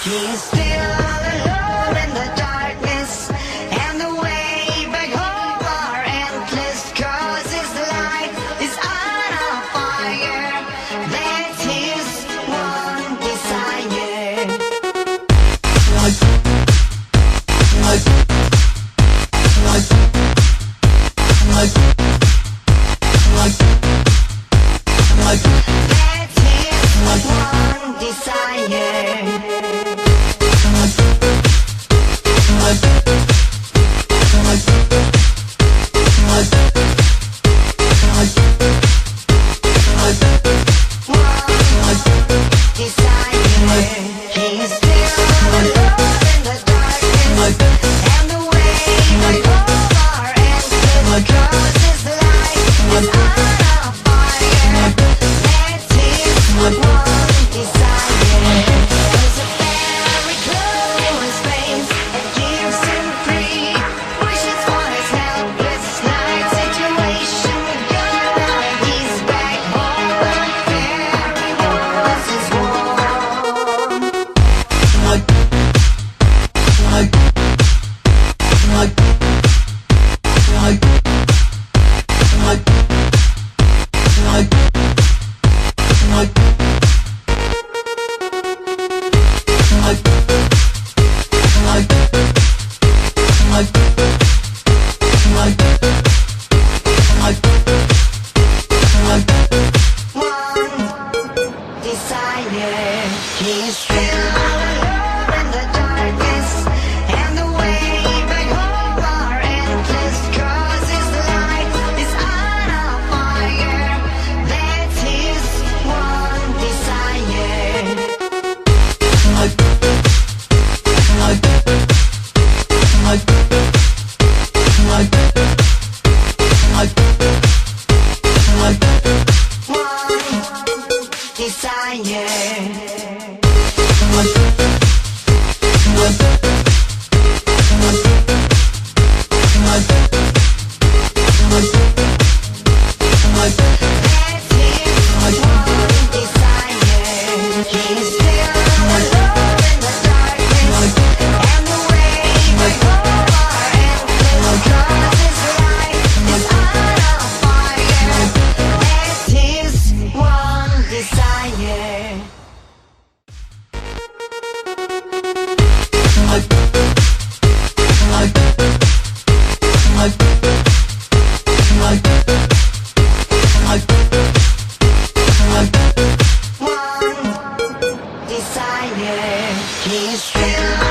He's still all alone in the darkness, and the way back home are endless, 'cause his life is on a fire. That's his one desire. That's his one desire. He's still all alone in the darkness, and the way back home are endless, 'cause his life is on a fire. That's his one desire. He's still